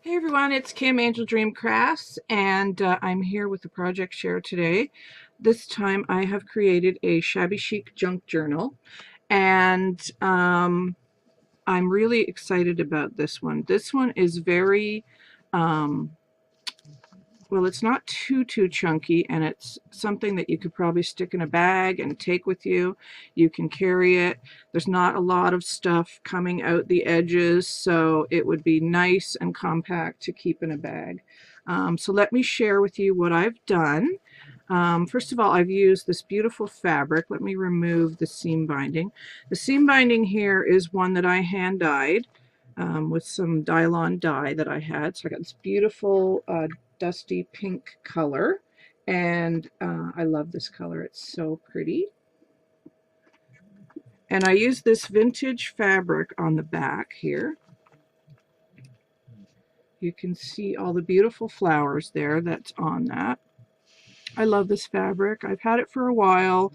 Hey everyone, it's Kim Angel Dream Crafts, and I'm here with the project share today. This time I have created a Shabby Chic junk journal, and I'm really excited about this one. This one is very um, well, it's not too chunky, and it's something that you could probably stick in a bag and take with you. You can carry it. There's not a lot of stuff coming out the edges, so it would be nice and compact to keep in a bag. So let me share with you what I've done. First of all, I've used this beautiful fabric. Let me remove the seam binding. The seam binding here is one that I hand dyed with some Dylon dye that I had. So I got this beautiful dusty pink color, and I love this color. It's so pretty. And I use this vintage fabric on the back here. You can see all the beautiful flowers there that's on that. I love this fabric. I've had it for a while.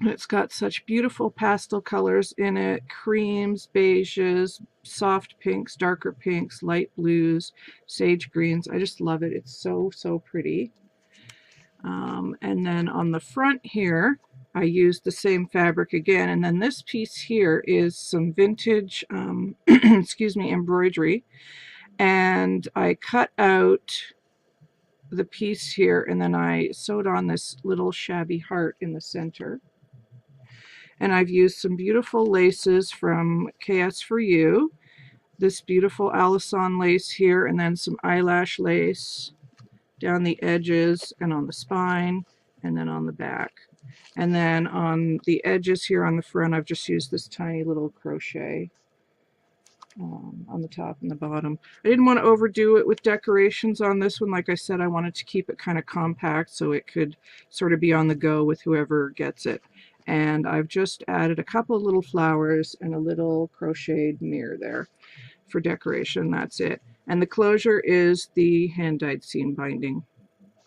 It's got such beautiful pastel colors in it, creams, beiges, soft pinks, darker pinks, light blues, sage greens. I just love it. It's so pretty. And then on the front here, I used the same fabric again. And then this piece here is some vintage, excuse me, embroidery. And I cut out the piece here, and then I sewed on this little shabby heart in the center. And I've used some beautiful laces from KS4U. This beautiful Alison lace here, and then some eyelash lace down the edges and on the spine, and then on the back. And then on the edges here on the front, I've just used this tiny little crochet on the top and the bottom. I didn't want to overdo it with decorations on this one. Like I said, I wanted to keep it kind of compact so it could sort of be on the go with whoever gets it. And I've just added a couple of little flowers and a little crocheted mirror there for decoration. That's it. And the closure is the hand-dyed seam binding,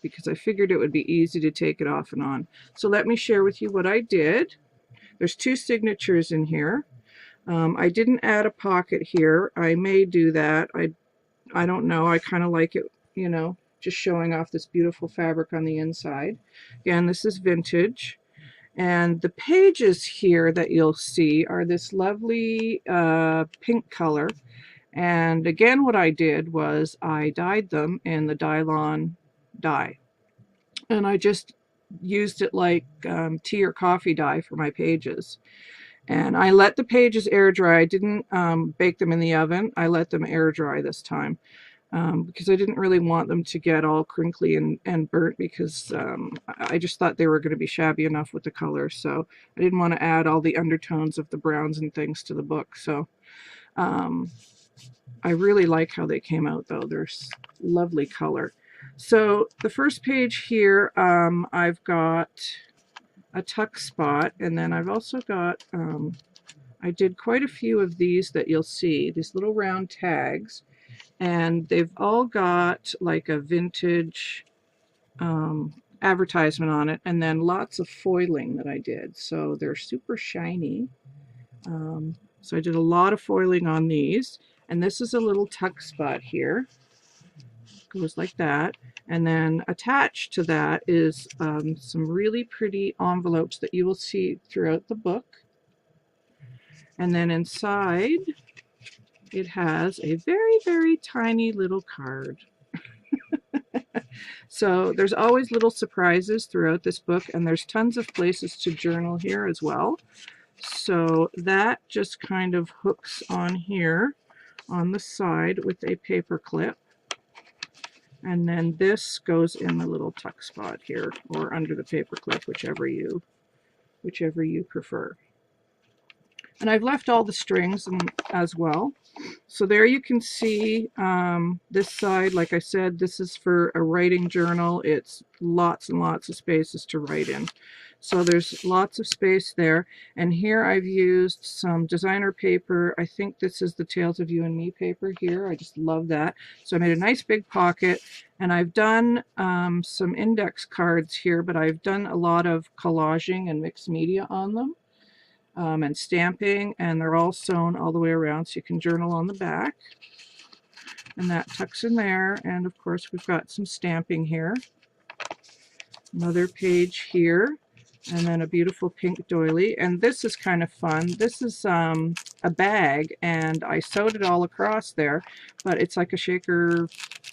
because I figured it would be easy to take it off and on. So let me share with you what I did. There's two signatures in here. I didn't add a pocket here. I may do that. I don't know. I kind of like it, you know, just showing off this beautiful fabric on the inside. Again, this is vintage. And the pages here that you'll see are this lovely pink color. And again, what I did was I dyed them in the Dylon dye. And I just used it like tea or coffee dye for my pages. And I let the pages air dry. I didn't bake them in the oven. I let them air dry this time because I didn't really want them to get all crinkly and burnt, because I just thought they were going to be shabby enough with the color. So I didn't want to add all the undertones of the browns and things to the book. So I really like how they came out, though. They're lovely color. So the first page here, I've got a tuck spot, and then I've also got, I did quite a few of these that you'll see, these little round tags, and they've all got like a vintage advertisement on it, and then lots of foiling that I did, so they're super shiny. So I did a lot of foiling on these, and this is a little tuck spot here. Goes like that. And then attached to that is some really pretty envelopes that you will see throughout the book. And then inside it has a very tiny little card. So there's always little surprises throughout this book, and there's tons of places to journal here as well. So that just kind of hooks on here on the side with a paper clip. And then this goes in the little tuck spot here, or under the paper clip, whichever you prefer. And I've left all the strings as well. So there you can see this side. Like I said, this is for a writing journal. It's lots and lots of spaces to write in. So there's lots of space there. And here I've used some designer paper. I think this is the Tales of You and Me paper here. I just love that. So I made a nice big pocket, and I've done some index cards here, but I've done a lot of collaging and mixed media on them. And stamping, and they're all sewn all the way around, so you can journal on the back. and that tucks in there. And of course we've got some stamping here. Another page here, and then a beautiful pink doily. And this is kind of fun. This is a bag, and I sewed it all across there, but it's like a shaker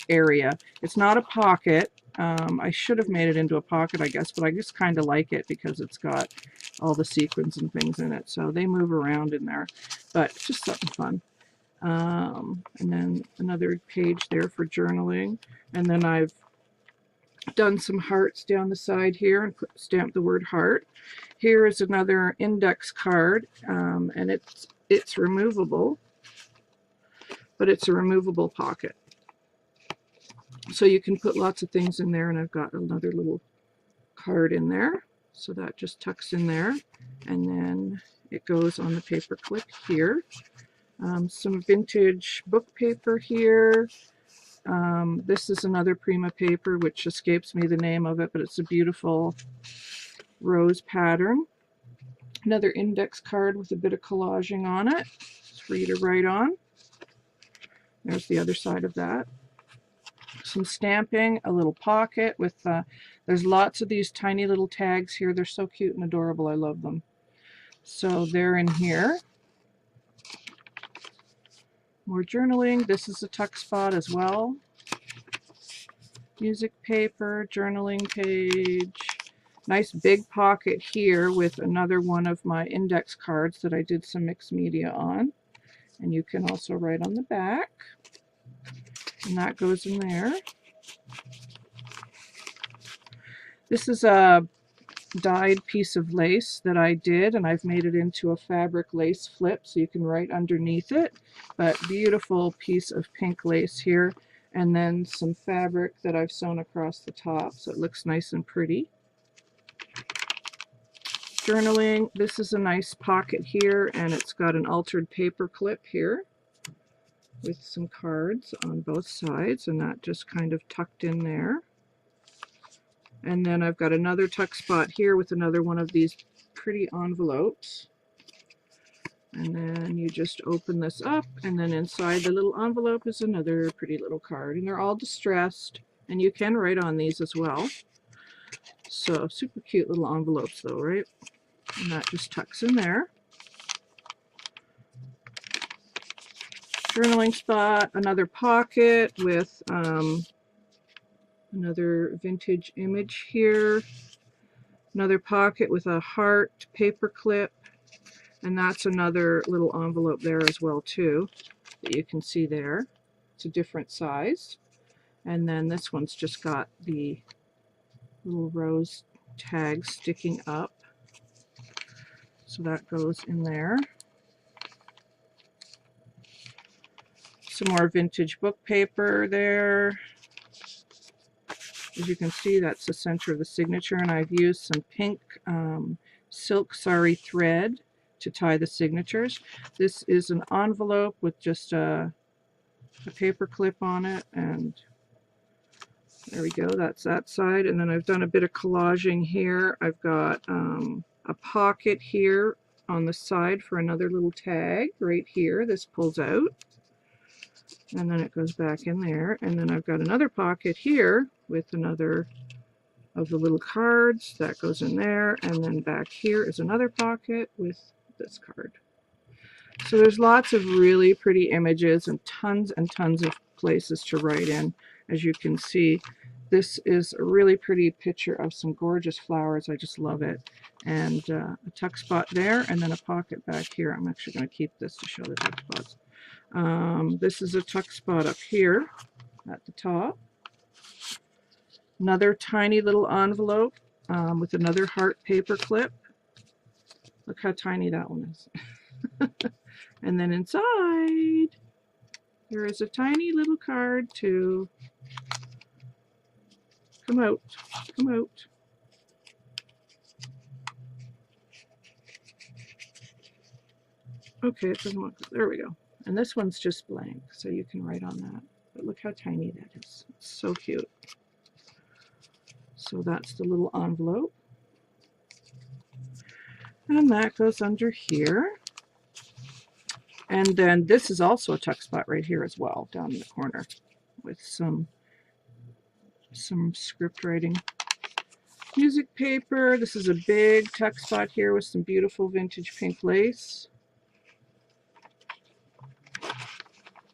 area. It's not a pocket. I should have made it into a pocket, I guess, but I just kind of like it because it's got all the sequins and things in it, so they move around in there, but it's just something fun. And then another page there for journaling, and then I've done some hearts down the side here and stamped the word heart. Here is another index card, and it's removable, but it's a removable pocket. So you can put lots of things in there, and I've got another little card in there. So that just tucks in there, and then it goes on the paper clip here. Some vintage book paper here. This is another Prima paper, which escapes me the name of it, but it's a beautiful rose pattern. Another index card with a bit of collaging on it. It's for you to write on. There's the other side of that. Some stamping, a little pocket with, there's lots of these tiny little tags here. They're so cute and adorable. I love them. So they're in here. More journaling. This is a tuck spot as well. Music paper, journaling page. Nice big pocket here with another one of my index cards that I did some mixed media on. And you can also write on the back. And that goes in there. This is a dyed piece of lace that I did, and I've made it into a fabric lace flip so you can write underneath it. But beautiful piece of pink lace here, and then some fabric that I've sewn across the top so it looks nice and pretty. Journaling, this is a nice pocket here, and it's got an altered paper clip here with some cards on both sides, and that just kind of tucked in there. And then I've got another tuck spot here with another one of these pretty envelopes. And then you just open this up, and then inside the little envelope is another pretty little card. And they're all distressed, and you can write on these as well. So super cute little envelopes though, right? And that just tucks in there. Journaling spot, another pocket with another vintage image here. Another pocket with a heart paper clip. And that's another little envelope there as well too that you can see there. It's a different size. And then this one's just got the little rose tags sticking up. So that goes in there. Some more vintage book paper there. As you can see, that's the center of the signature, and I've used some pink silk sari thread to tie the signatures. This is an envelope with just a paper clip on it, and there we go, that's that side. And then I've done a bit of collaging here. I've got a pocket here on the side for another little tag right here. This pulls out, and then it goes back in there. And then I've got another pocket here with another of the little cards that goes in there, and then back here is another pocket with this card. So there's lots of really pretty images and tons of places to write in. As you can see, this is a really pretty picture of some gorgeous flowers. I just love it. And a tuck spot there, and then a pocket back here. I'm actually going to keep this to show the tuck spots. This is a tuck spot up here at the top. Another tiny little envelope with another heart paper clip. Look how tiny that one is. And then inside, there is a tiny little card to come out, come out. Okay, it doesn't look, there we go. And this one's just blank, so you can write on that. But look how tiny that is. It's so cute. So that's the little envelope. And that goes under here. And then this is also a tuck spot right here as well, down in the corner, with some script writing. Music paper. This is a big tuck spot here with some beautiful vintage pink lace.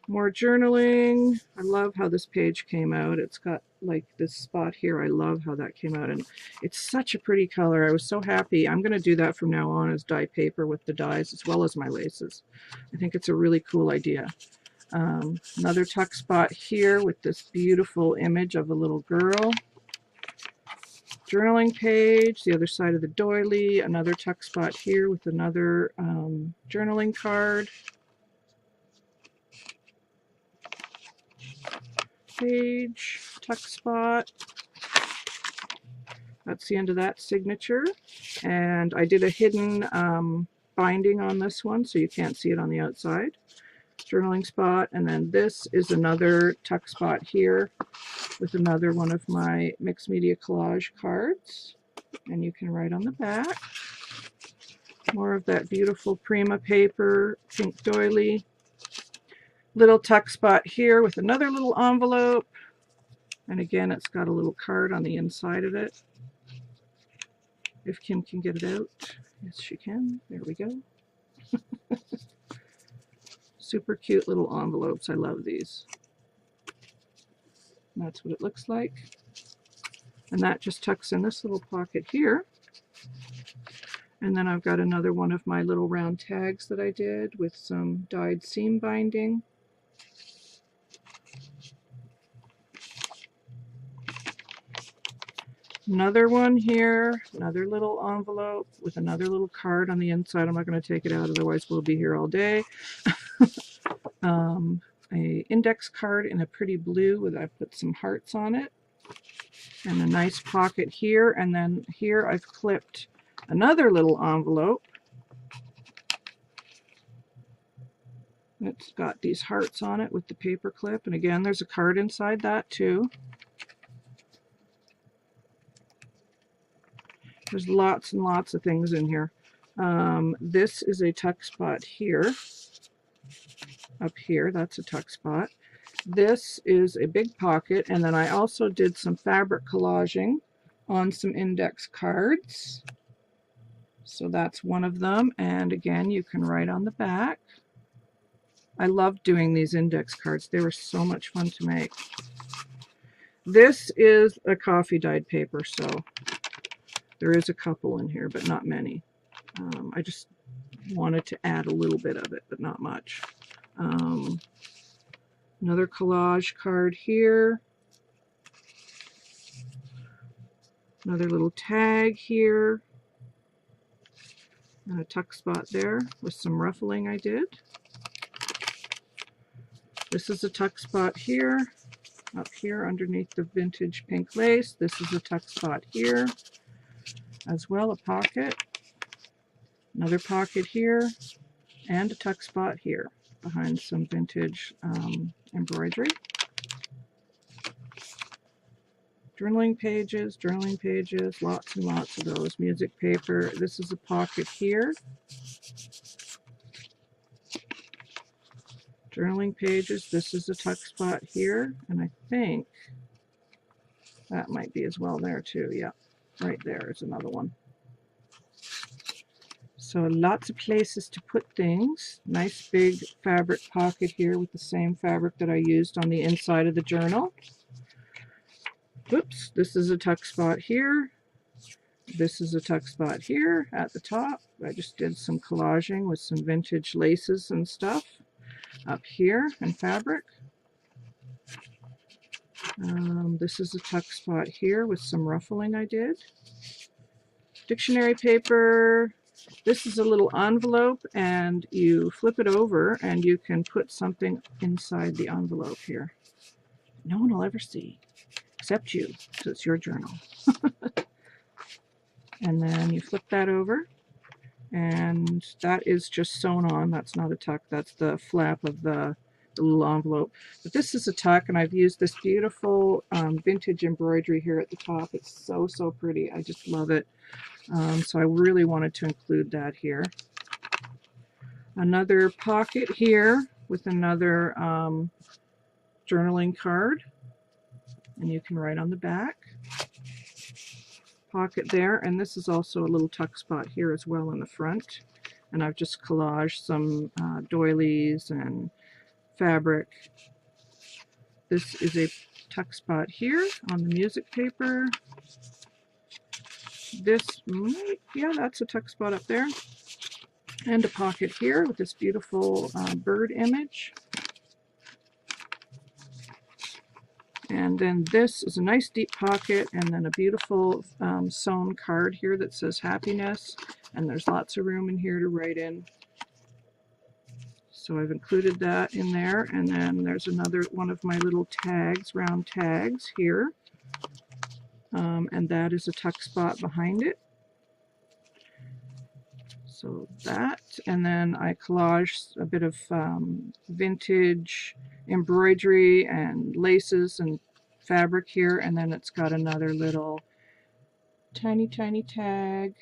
More journaling. I love how this page came out. It's got like this spot here. I love how that came out, and it's such a pretty color. I was so happy. I'm going to do that from now on as dye paper with the dyes as well as my laces. I think it's a really cool idea. Another tuck spot here with this beautiful image of a little girl. Journaling page, the other side of the doily, another tuck spot here with another journaling card. Page, tuck spot. That's the end of that signature. And I did a hidden binding on this one, so you can't see it on the outside. Journaling spot, and then this is another tuck spot here with another one of my mixed media collage cards, and you can write on the back. More of that beautiful Prima paper, pink doily. Little tuck spot here with another little envelope, and again it's got a little card on the inside of it. If Kim can get it out. Yes, she can. There we go. Super cute little envelopes. I love these. And that's what it looks like. And that just tucks in this little pocket here. And then I've got another one of my little round tags that I did with some dyed seam binding. Another one here, another little envelope with another little card on the inside. I'm not going to take it out, otherwise we'll be here all day. A index card in a pretty blue with I put some hearts on it, and a nice pocket here, and then here I've clipped another little envelope. It's got these hearts on it with the paper clip, and again there's a card inside that too. There's lots and lots of things in here. This is a tuck spot here. Up here, that's a tuck spot. This is a big pocket, and then I also did some fabric collaging on some index cards. So that's one of them, and again you can write on the back. I love doing these index cards. They were so much fun to make. This is a coffee dyed paper, so there is a couple in here, but not many. I just wanted to add a little bit of it, but not much. Another collage card here. Another little tag here. And a tuck spot there with some ruffling I did. This is a tuck spot here. Up here underneath the vintage pink lace. This is a tuck spot here. As well, a pocket. Another pocket here. And a tuck spot here behind some vintage embroidery. Journaling pages, lots and lots of those. Music paper. This is a pocket here. Journaling pages. This is a tuck spot here, and I think that might be as well there too. Yeah, right there is another one. So lots of places to put things. Nice big fabric pocket here with the same fabric that I used on the inside of the journal. Oops, this is a tuck spot here. This is a tuck spot here at the top. I just did some collaging with some vintage laces and stuff up here and fabric. This is a tuck spot here with some ruffling I did. Dictionary paper. This is a little envelope, and you flip it over and you can put something inside the envelope here. No one will ever see, except you, so it's your journal. And then you flip that over, and that is just sewn on. That's not a tuck, that's the flap of the little envelope. But this is a tuck, and I've used this beautiful vintage embroidery here at the top. It's so, so pretty. I just love it. So I really wanted to include that here. Another pocket here with another journaling card, and you can write on the back. Pocket there, and this is also a little tuck spot here as well in the front. And I've just collaged some doilies and fabric. This is a tuck spot here on the music paper. This, yeah, that's a tuck spot up there. And a pocket here with this beautiful bird image. And then this is a nice deep pocket, and then a beautiful sewn card here that says happiness, and there's lots of room in here to write in. So I've included that in there, and then there's another one of my little tags, round tags here, and that is a tuck spot behind it. So that, and then I collaged a bit of vintage embroidery and laces and fabric here, and then it's got another little tiny tag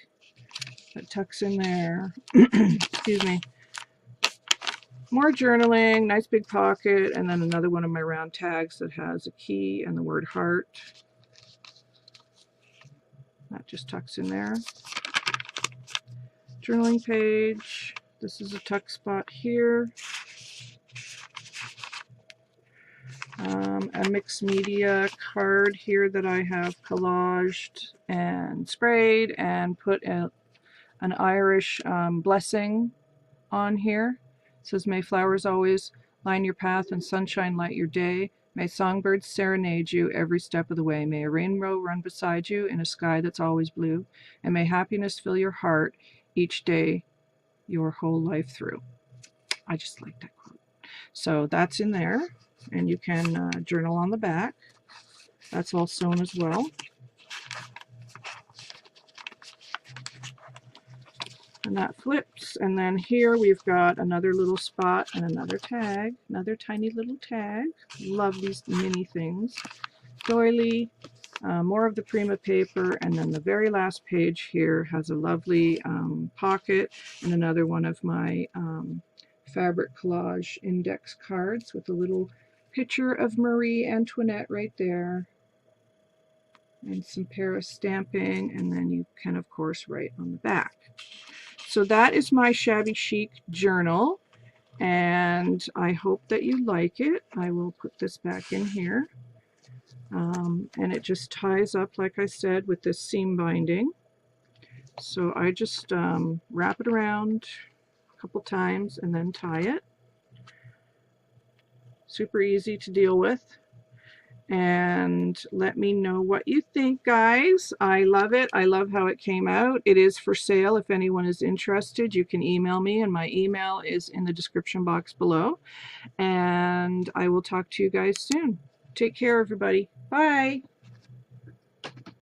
that tucks in there. Excuse me. More journaling, nice big pocket, and then another one of my round tags that has a key and the word heart. That just tucks in there. Journaling page. This is a tuck spot here. A mixed media card here that I have collaged and sprayed and put an Irish blessing on here. It says, "May flowers always line your path and sunshine light your day. May songbirds serenade you every step of the way. May a rainbow run beside you in a sky that's always blue. And may happiness fill your heart each day your whole life through." I just like that quote. So that's in there, and you can journal on the back. That's all sewn as well. And that flips, and then here we've got another little spot and another tag, another tiny little tag. Love these mini things. Doily, more of the Prima paper, and then the very last page here has a lovely pocket and another one of my fabric collage index cards with a little picture of Marie Antoinette right there, and some Paris stamping, and then you can of course write on the back. So that is my Shabby Chic journal, and I hope that you like it. I will put this back in here, and it just ties up, like I said, with this seam binding. So I just wrap it around a couple times and then tie it. Super easy to deal with. And let me know what you think, guys. I love it. I love how it came out. It is for sale. If anyone is interested, you can email me, and my email is in the description box below. And I will talk to you guys soon. Take care, everybody. Bye.